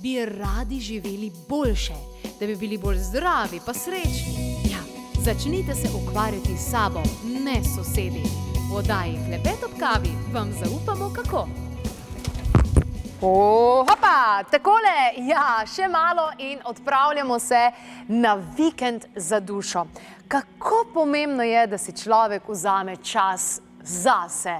bi radi živeli boljše, da bi bili bolj zdravi pa srečni. Ja, začnite se ukvarjati s sabo, ne sosedi. V oddaji Klepet ob kavi vam zaupamo kako. Hopa, takole, ja, še malo in odpravljamo se na vikend za dušo. Kako pomembno je, da si človek vzame čas zase.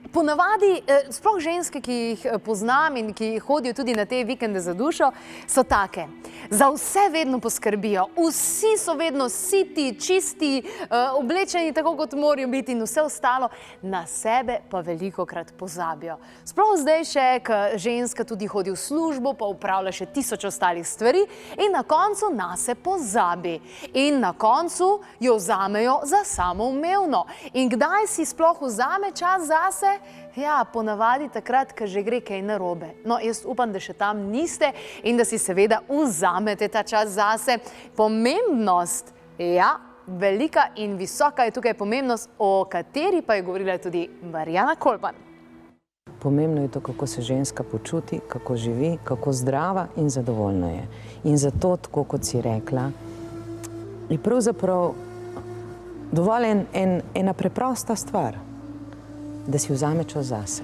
Ponavadi, sploh ženske, ki jih poznam in ki hodijo tudi na te vikende za dušo, so take. Za vse vedno poskrbijo, vsi so vedno siti, čisti, oblečeni tako, kot morajo biti in vse ostalo, na sebe pa velikokrat pozabijo. Sploh zdaj še, ko ženska tudi hodi v službo, pa upravlja še 1000 ostalih stvari in na koncu nase pozabi. In na koncu jo vzamejo za samoumevno. In kdaj si sploh vzame čas zase? Ja, ponavadi takrat, ko že gre kaj narobe. No, jaz upam, da še tam niste in da si seveda vzamete ta čas zase. Pomembnost, ja, velika in visoka je tukaj pomembnost, o kateri pa je govorila tudi Marjana Kolpan. Pomembno je to, kako se ženska počuti, kako živi, kako zdrava in zadovoljna je. In zato, tako kot si rekla, je pravzaprav dovolj ena preprosta stvar, da si vzame čas zase.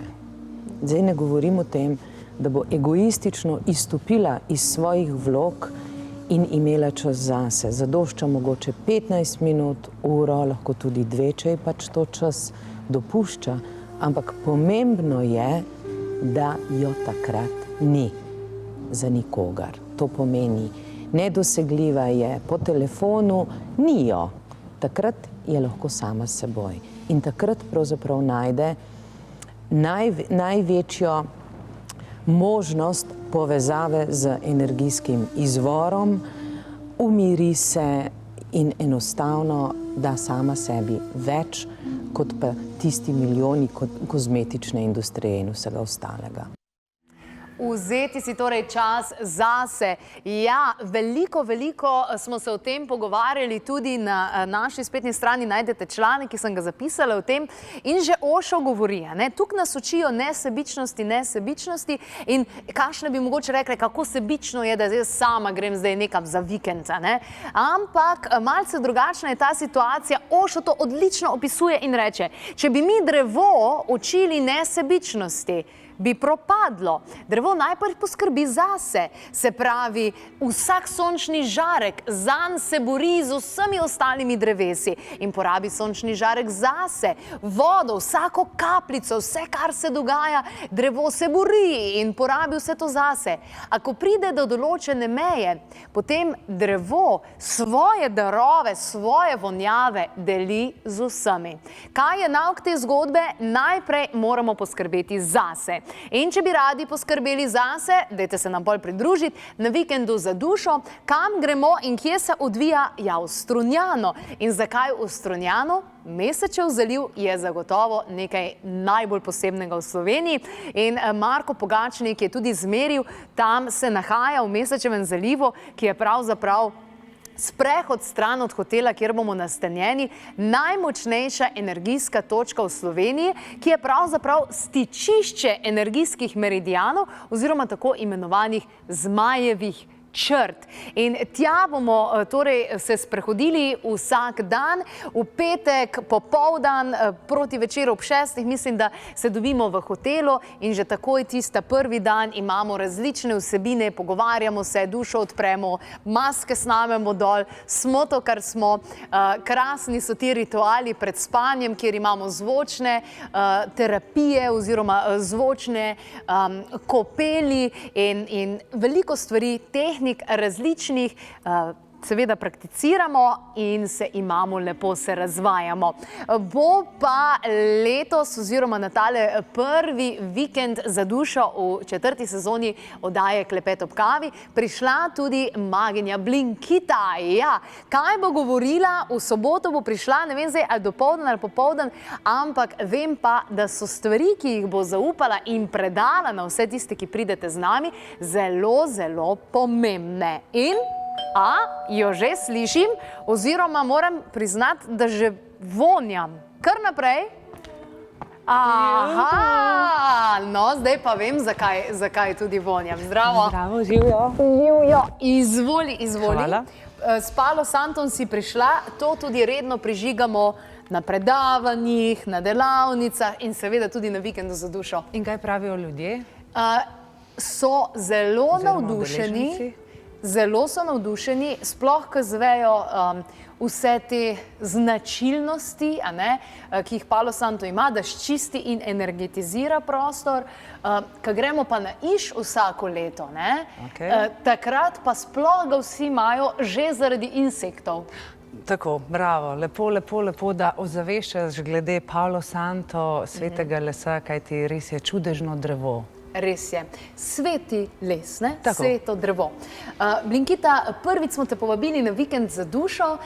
Zdaj ne govorim o tem, da bo egoistično izstopila iz svojih vlog in imela čas zase. Zadošča mogoče 15 minut, uro, lahko tudi 2, če je pač to čas dopušča, ampak pomembno je, da jo takrat ni za nikogar. To pomeni, nedosegljiva je po telefonu, ni jo. Takrat je lahko sama s seboj. In takrat pravzaprav najde največjo možnost povezave z energijskim izvorom, umiri se in enostavno da sama sebi več, kot pa tisti milijoni kozmetične industrije in vsega ostalega. Vzeti si torej čas zase. Ja, veliko smo se o tem pogovarjali, tudi na naši spletni strani najdete članek, ki sem ga zapisala o tem in že Osho govori, ne? Tukaj nas učijo nesebičnosti in kakšne bi mogoče rekli, kako sebično je, da zdaj sama grem zdaj nekam za vikend, ne? Ampak malce drugačna je ta situacija. Osho to odlično opisuje in reče, če bi mi drevo učili nesebičnosti, bi propadlo. Drevo najprej poskrbi zase, se pravi, vsak sončni žarek zanj se bori z vsemi ostalimi drevesi in porabi sončni žarek zase, vodo, vsako kapljico, vse, kar se dogaja, drevo se bori in porabi vse to zase. A ko pride do določene meje, potem drevo svoje darove, svoje vonjave deli z vsemi. Kaj je nauk te zgodbe? Najprej moramo poskrbeti zase. In če bi radi poskrbeli zase, dajte se nam bolj pridružiti na vikendu za dušo. Kam gremo in kje se odvija? Ja, v Strunjano. In zakaj v Strunjano? Mesečev zaliv je zagotovo nekaj najbolj posebnega v Sloveniji in Marko Pogačnik je tudi zmeril, tam se nahaja v Mesečevem zalivu, ki je pravzaprav sprehod stran od hotela, kjer bomo nastanjeni, najmočnejša energijska točka v Sloveniji, ki je pravzaprav stičišče energijskih meridianov oziroma tako imenovanih zmajevih črt. In tja bomo torej se sprehodili vsak dan, v petek popoldan proti večeru ob 6, mislim, da se dobimo v hotelu in že takoj tista prvi dan imamo različne vsebine, pogovarjamo se, dušo odpremo, maske snamemo dol, smo to, kar smo. Krasni so ti rituali pred spanjem, kjer imamo zvočne terapije oziroma zvočne kopeli in veliko stvari, različnih, seveda prakticiramo in se imamo lepo, se razvajamo. Bo pa letos oziroma na tale prvi vikend za dušo v 4. sezoni oddaje Klepet ob kavi prišla tudi maginja Blinkita. Ja, kaj bo govorila? V soboto bo prišla, ne vem zdaj, ali dopoldan ali popoldan, ampak vem pa, da so stvari, ki jih bo zaupala in predala na vse tiste, ki pridete z nami, zelo pomembne. In jo že slišim, oziroma moram priznati, da že vonjam. Kar naprej. Aha, no, zdaj pa vem, zakaj tudi vonjam. Zdravo. Zdravo, živijo. Živijo. Izvoli. Hvala. S Palo Santom si prišla, to tudi redno prižigamo na predavanjih, na delavnicah in seveda tudi na vikendu za dušo. In kaj pravijo ljudje? So zelo navdušeni. udeleženci? Zelo so navdušeni, sploh, ko zvejo vse te značilnosti, ki jih Palo Santo ima, da ščisti in energetizira prostor. Ko gremo pa na Iš vsako leto, takrat pa sploh ga vsi imajo že zaradi insektov. Tako, bravo, lepo, da ozaveščaš glede Palo Santo, svetega lesa, kajti res je čudežno drevo. Res je. Sveti les, ne? Tako. Sveto drevo. Blinkita, prvič smo te povabili na vikend za dušo,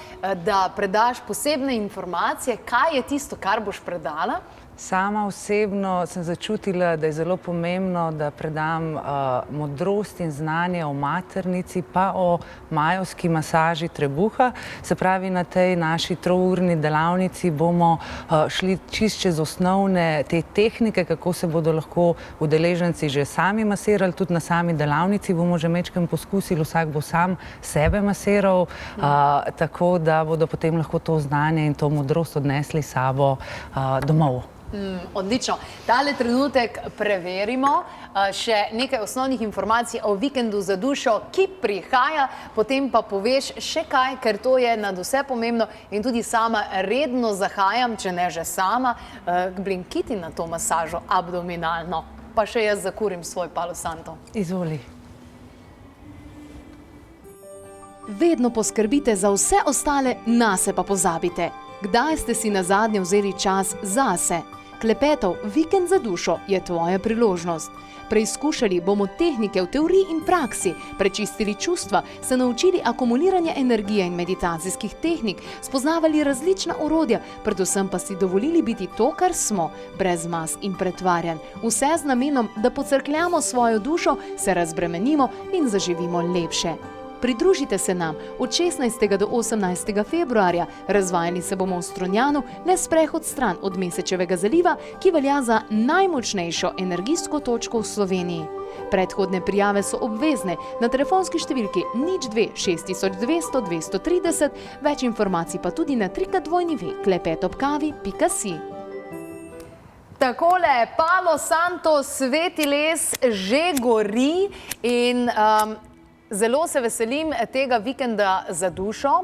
da predaš posebne informacije. Kaj je tisto, kar boš predala? Sama osebno sem začutila, da je zelo pomembno, da predam modrost in znanje o maternici, pa o majevski masaži trebuha. Se pravi, na tej naši trourni delavnici bomo šli čist čez osnovne te tehnike, kako se bodo lahko udeleženci že sami masirali. Tudi na sami delavnici bomo že majčkeno poskusili, vsak bo sam sebe masiral, tako da bodo potem lahko to znanje in to modrost odnesli s sabo domov. Odlično. Tale trenutek preverimo še nekaj osnovnih informacij o vikendu za dušo, ki prihaja, potem pa poveš še kaj, ker to je nadvse pomembno in tudi sama redno zahajam, če ne že sama, k Blinkiti na to masažo abdominalno. Pa še jaz zakurim svoj Palo Santo. Izvoli. Vedno poskrbite za vse ostale, nase pa pozabite. Kdaj ste si nazadnje vzeli čas zase? Klepetov Vikend za dušo je tvoja priložnost. Preizkušali bomo tehnike v teoriji in praksi, prečistili čustva, se naučili akumuliranja energije in meditacijskih tehnik, spoznavali različna orodja, predvsem pa si dovolili biti to, kar smo, brez mask in pretvarjanj. Vse z namenom, da pocrkljamo svojo dušo, se razbremenimo in zaživimo lepše. Pridružite se nam od 16. do 18. februarja. Razvajali se bomo v Strunjanu, le sprehod stran od Mesečevega zaliva, ki velja za najmočnejšo energijsko točko v Sloveniji. Predhodne prijave so obvezne na telefonski številki 02 6200 230, več informacij pa tudi na www.klepetobkavi.si. Takole, Palo Santo, sveti les že gori in zelo se veselim tega vikenda za dušo,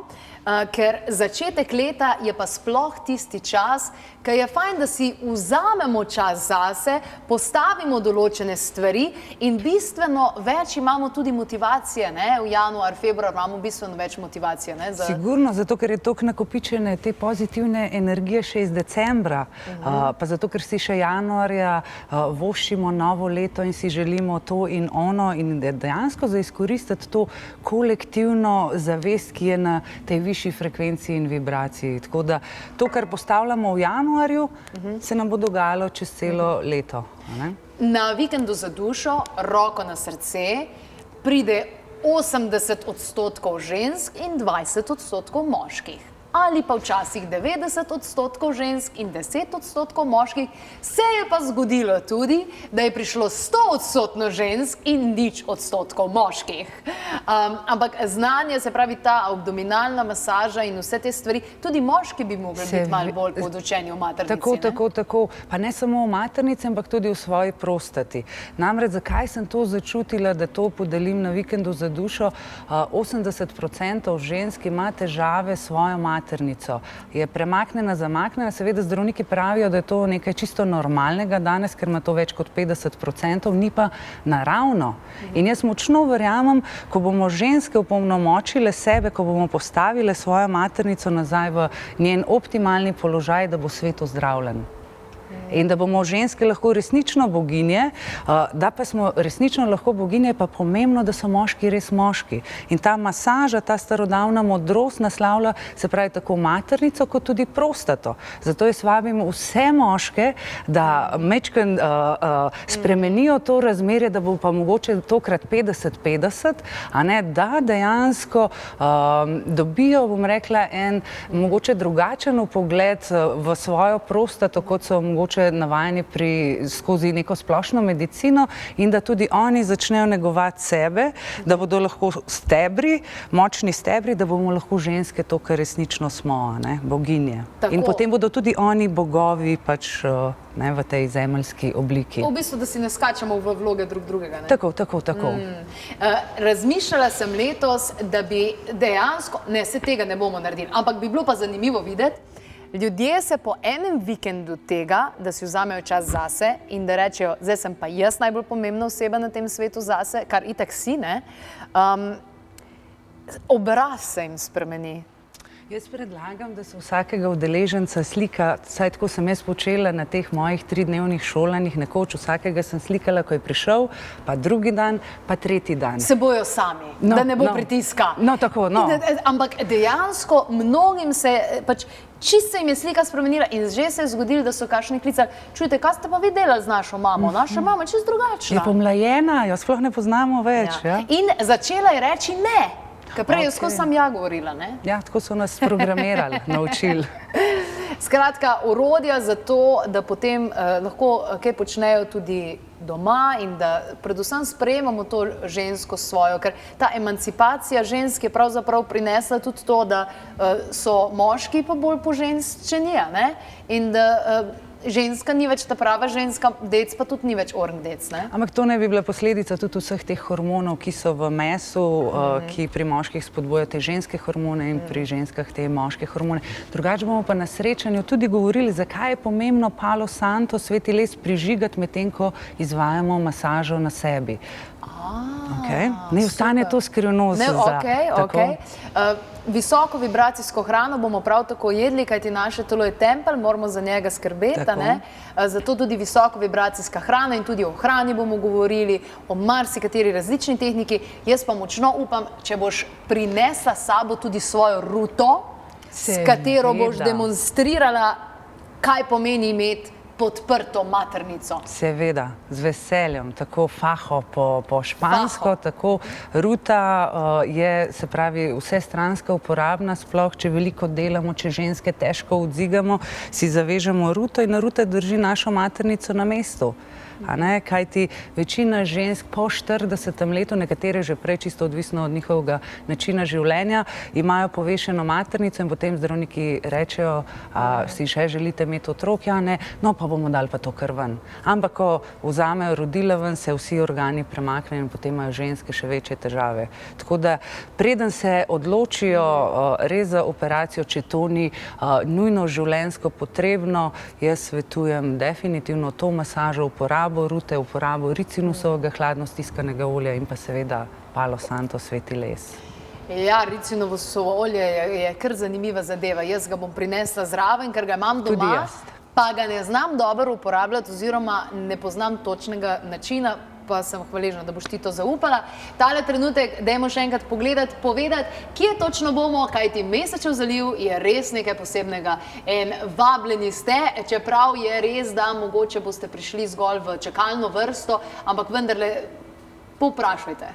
ker začetek leta je pa sploh tisti čas, ker je fajn, da si vzamemo čas zase, postavimo določene stvari in bistveno več imamo tudi motivacije, v januar, februar imamo bistveno več motivacije. Sigurno, zato ker je toliko nakopičene te pozitivne energije še iz decembra, pa zato ker si še januarja voščimo novo leto in si želimo to in ono in dejansko za izkoristiti to kolektivno zavest, ki je na tej višji frekvenciji in vibraciji. Tako da to, kar postavljamo v januarju, se nam bo dogajalo čez celo leto. Na vikendu za dušo, roko na srce, pride 80% žensk in 20% moških. Ali pa včasih 90% žensk in 10% moških. Se je pa zgodilo tudi, da je prišlo 100% žensk in 0% moških. Ampak znanje, se pravi ta abdominalna masaža in vse te stvari, tudi moški bi mogli biti malo bolj podučeni o maternici. Tako. Pa ne samo o maternici, ampak tudi v svoji prostati. Namreč, zakaj sem to začutila, da to podelim na vikendu za dušo? 80% žensk ima težave s svojo maternico. Je premaknjena, zamaknjena. Seveda zdravniki pravijo, da je to nekaj čisto normalnega danes, ker ima to več kot 50%, ni pa naravno. In jaz močno verjamem, ko bomo ženske opolnomočile sebe, ko bomo postavile svojo maternico nazaj v njen optimalni položaj, da bo svet ozdravljen. In da bomo ženske lahko resnično boginje, da pa smo resnično lahko boginje, pa pomembno, da so moški res moški. In ta masaža, ta starodavna modrost naslavlja, se pravi, tako maternico, kot tudi prostato. Zato jaz vabim vse moške, da majčkeno spremenijo to razmerje, da bo pa mogoče tokrat 50-50, da dejansko dobijo, bom rekla, en mogoče drugačen vpogled v svojo prostato, kot so mogoče ženske navajeni skozi neko splošno medicino in da tudi oni začnejo negovati sebe, da bodo lahko stebri, močni stebri, da bomo lahko ženske to, kar resnično smo, boginje. In potem bodo tudi oni bogovi pač v tej zemeljski obliki. V bistvu, da si ne skačemo v vloge drug drugega. Tako. Razmišljala sem letos, da bi dejansko, se tega ne bomo naredili, ampak bi bilo pa zanimivo videti, ljudje se po enem vikendu tega, da si vzamejo čas zase in da rečejo, zdaj sem pa jaz najbolj pomembna oseba na tem svetu zase, kar itak si, obraz se jim spremeni. Jaz predlagam, da se vsakega udeleženca slika, saj tako sem jaz počela na teh mojih 3-dnevnih šolanjih, nekoč vsakega sem slikala, ko je prišel, pa drugi dan, pa tretji dan. Se bojo sami, da ne bo pritiska. Tako. Ampak dejansko mnogim se, pač čisto jim je slika spremenila in že se je zgodilo, da so kakšni klicali, čujte, kaj ste pa vi delali z našo mamo? Naša mama je čisto drugačna. Je pomlajena, jo sploh ne poznamo več. In začela je reči ne. Ker prej jaz sem govorila, ne? Ja, tako so nas programirali, naučili. Skratka, orodja za to, da potem lahko kaj počnejo tudi doma in da predvsem sprejemamo to žensko svojo, ker ta emancipacija žensk je pravzaprav prinesla tudi to, da so moški pa bolj poženščeni, in da ženska ni več ta prava ženska, dec pa tudi ni več orang dec, ne? Ampak to ne bi bila posledica tudi vseh teh hormonov, ki so v mesu, ki pri moških spodbujajo te ženske hormone in pri ženskah te moške hormone. Drugače bomo pa na srečanju tudi govorili, zakaj je pomembno Palo Santo, sveti les, prižigati medtem, ko izvajamo masažo na sebi. Ne ostane to skrivnoza. Visoko vibracijsko hrano bomo prav tako jedli, kajti naše telo je tempelj, moramo za njega skrbeti. Zato tudi visoko vibracijska hrana in tudi o hrani bomo govorili, o marsikateri različni tehniki. Jaz pa močno upam, če boš prinesla s sabo tudi svojo ruto, s katero boš demonstrirala, kaj pomeni imeti podprto maternico. Seveda, z veseljem, tako faho po špansko, tako ruta je, se pravi, vsestranska uporabna, sploh, če veliko delamo, če ženske težko odzigamo, si zavežemo ruto in ruta drži našo maternico na mestu. Kajti večina žensk po 40. letu, nekatere že prej, čisto odvisno od njihovega načina življenja, imajo povešeno maternico in potem zdravniki rečejo, si še želite imeti otrok? Ja, ne, no pa bomo dali pa to kar ven. Ampak ko vzamejo rodila ven, se vsi organi premaknejo in potem imajo ženske še večje težave. Tako da, preden se odločijo res za operacijo, če to ni nujno življenjsko potrebno, jaz svetujem definitivno to masažo, uporabo rute, uporabo ricinusovega hladno stiskanega olja in pa seveda Palo Santo, sveti les. Ja, ricinovo olje je kar zanimiva zadeva. Jaz ga bom prinesla zraven, ker ga imam doma, pa ga ne znam dobro uporabljati oziroma ne poznam točnega načina, pa sem hvaležna, da boš ti to zaupala. Tale trenutek, dajmo še enkrat pogledati, povedati, kje točno bomo, kajti Mesečev zaliv je res nekaj posebnega. In vabljeni ste, čeprav je res, da mogoče boste prišli zgolj v čakalno vrsto, ampak vendarle povprašajte.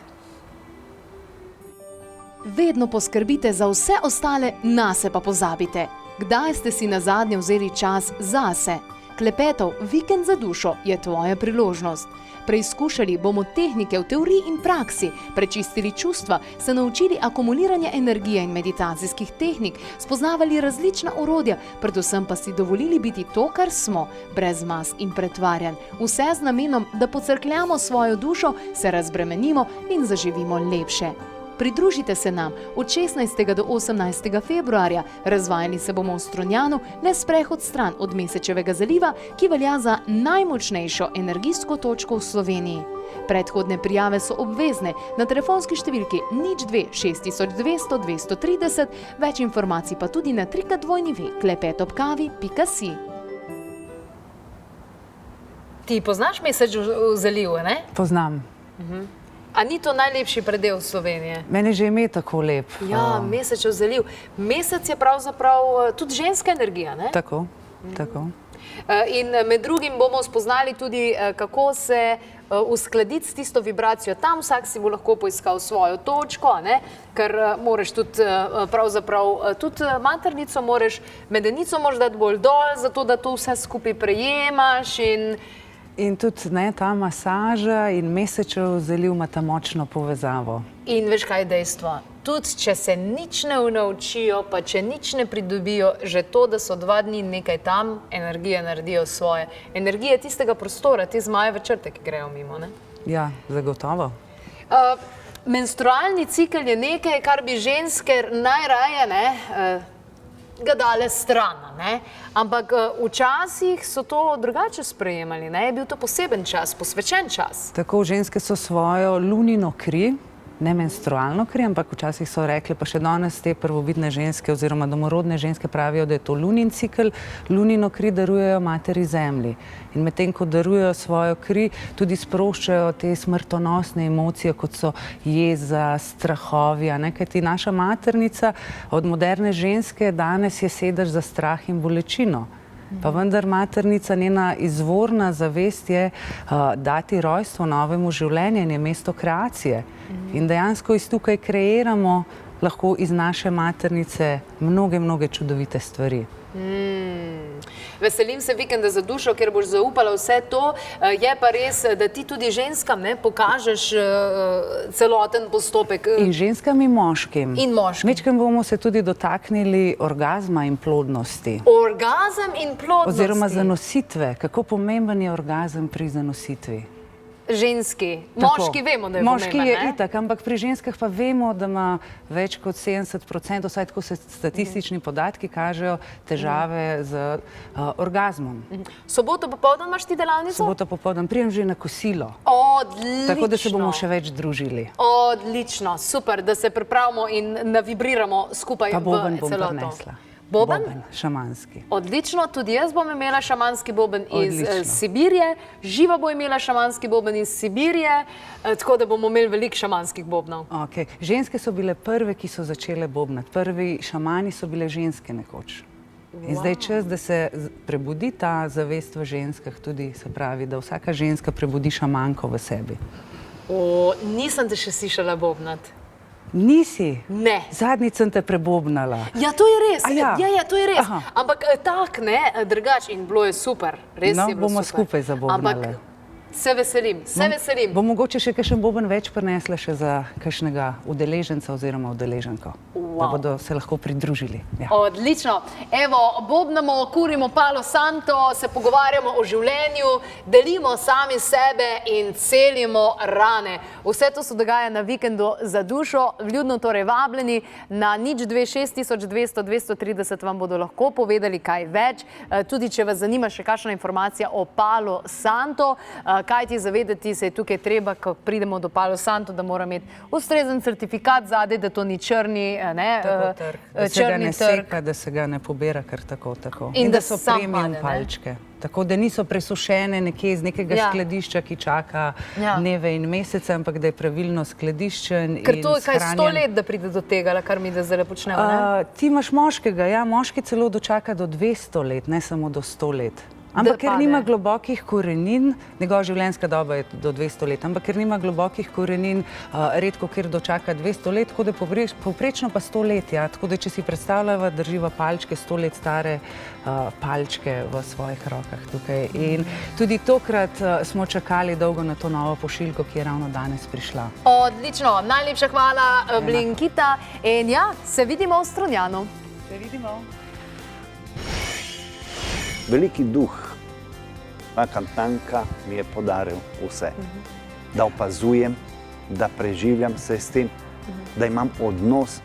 Vedno poskrbite za vse ostale, nase pa pozabite. Kdaj ste si nazadnje vzeli čas zase? Klepetov Vikend za dušo je tvoja priložnost. Preizkušali bomo tehnike v teoriji in praksi, prečistili čustva, se naučili akumuliranja energije in meditacijskih tehnik, spoznavali različna orodja, predvsem pa si dovolili biti to, kar smo, brez mas in pretvarjanj. Vse z namenom, da pocrkljamo svojo dušo, se razbremenimo in zaživimo lepše. Pridružite se nam od 16. do 18. februarja. Razvajali se bomo v Strunjanu, le sprehod stran od Mesečevega zaliva, ki velja za najmočnejšo energijsko točko v Sloveniji. Predhodne prijave so obvezne na telefonski številki 02 6200 230, več informacij pa tudi na www.klepetobkavi.si. Ti poznaš Mesečev zaliv, ne? Poznam. A ni to najlepši predel Slovenije? Meni že ime tako lep. Ja, Mesečev zaliv. Mesec je pravzaprav tudi ženska energija, ne? Tako, tako. In med drugim bomo spoznali tudi, kako se uskladiti s tisto vibracijo. Tam vsak si bo lahko poiskal svojo točko, ne? Ker moraš tudi pravzaprav tudi maternico moraš, medenico moraš dati bolj dol, zato da to vse skupaj prejemaš In tudi ta masaža in mesečev zaliv ima ta močno povezavo. In veš, kaj je dejstvo? Tudi, če se nič ne naučijo, pa če nič ne pridobijo, že to, da so 2 dni nekaj tam, energije naredijo svoje. Energije tistega prostora, te zmajeve črte, ki grejo mimo, ne? Ja, zagotovo. Menstrualni cikel je nekaj, kar bi ženske najraje, ne, ga dale stran, ne? Ampak včasih so to drugače sprejemali, ne? Je bil to poseben čas, posvečen čas. Tako, ženske so svojo lunino kri, ne menstrualno kri, ampak včasih so rekli, pa še danes te prvovidne ženske oziroma domorodne ženske pravijo, da je to lunin cikel, lunino kri darujejo materi zemlji. In medtem, ko darujejo svojo kri, tudi sproščajo te smrtonosne emocije, kot so jeza, strahovi, ne? Kajti naša maternica od moderne ženske danes je sedež za strah in bolečino. Pa vendar maternica, njena izvorna zavest je dati rojstvo novemu življenju in je mesto kreacije. In dejansko iz tukaj kreiramo lahko iz naše maternice mnoge čudovite stvari. Veselim se vikenda za dušo, ker boš zaupala vse to. Je pa res, da ti tudi ženskam pokažeš celoten postopek. In ženskam in moškim. In moškim. Mečkam bomo se tudi dotaknili orgazma in plodnosti. Orgazem in plodnosti. Oziroma zanositve. Kako pomemben je orgazem pri zanositvi? Ženski. Moški vemo, da je pomemben, moški je itak, ampak pri ženskah pa vemo, da ima več kot 70%, vsaj tako se statistični podatki kažejo, težave z orgazmom. Soboto popoldan imaš ti delavnico? Soboto popoldan. Prijem že na kosilo. Odlično. Tako da se bomo še več družili. Odlično. Super, da se pripravimo in navibriramo skupaj v celoto. Pa boben bom prinesla. Boben? Boben, šamanski. Odlično, tudi jaz bom imela šamanski boben iz Sibirije, Živa bo imela šamanski boben iz Sibirije, tako da bomo imeli veliko šamanskih bobnov. Okay. Ženske so bile prve, ki so začele bobnati. Prvi šamani so bile ženske nekoč. In zdaj je čas, da se prebudi ta zavest v ženskah, tudi se pravi, da vsaka ženska prebudi šamanko v sebi. Nisem te še slišala bobnati. Nisi? Ne. Zadnjič sem te prebobnala. Ja, to je res. Ja, to je res. Aha. Ampak tak, ne, drugač in bilo je super. Res je bilo super. Bomo skupaj zabobnale. Ampak se veselim, Bom mogoče še kakšen boben več prinesla še za kakšnega udeleženca oziroma udeleženko. Da bodo se lahko pridružili. Ja. Odlično. Evo, bobnamo, kurimo Palo Santo, se pogovarjamo o življenju, delimo sami sebe in celimo rane. Vse to se dogaja na vikendu za dušo. Vljudno torej vabljeni na 026 200 230 vam bodo lahko povedali kaj več. Tudi, če vas zanima še kakšna informacija o Palo Santo, kaj ti zavedati se je tukaj treba, ko pridemo do Palo Santo, da mora imeti ustrezen certifikat zadaj, da to ni črni, ne, da se ga ne seka, da se ga ne pobira kar tako. In da so premium palčke. Tako da niso presušene nekje iz nekega skladišča, ki čaka dneve in mesece, ampak da je pravilno skladiščen in shranjen. Ker to je kaj 100 let, da pride do tega, kar mi da zdaj počnemo, ne? Ti imaš moškega, ja, moški celo dočaka do 200 let, ne samo do 100 let. Ampak ker nima globokih korenin, njegova življenjska doba je do 200 let, ampak ker nima globokih korenin, redko kjer dočaka 200 let, tako da povprečno pa 100 let, ja. Tako da, če si predstavljava, drživa palčke, 100 let stare palčke v svojih rokah tukaj. In tudi tokrat smo čakali dolgo na to novo pošiljko, ki je ravno danes prišla. Odlično, najlepša hvala, Blinkita. In ja, se vidimo v Strunjanu. Se vidimo. Veliki duh, Tanka mi je podaril vse. Da opazujem, da preživljam se s tem, da imam odnos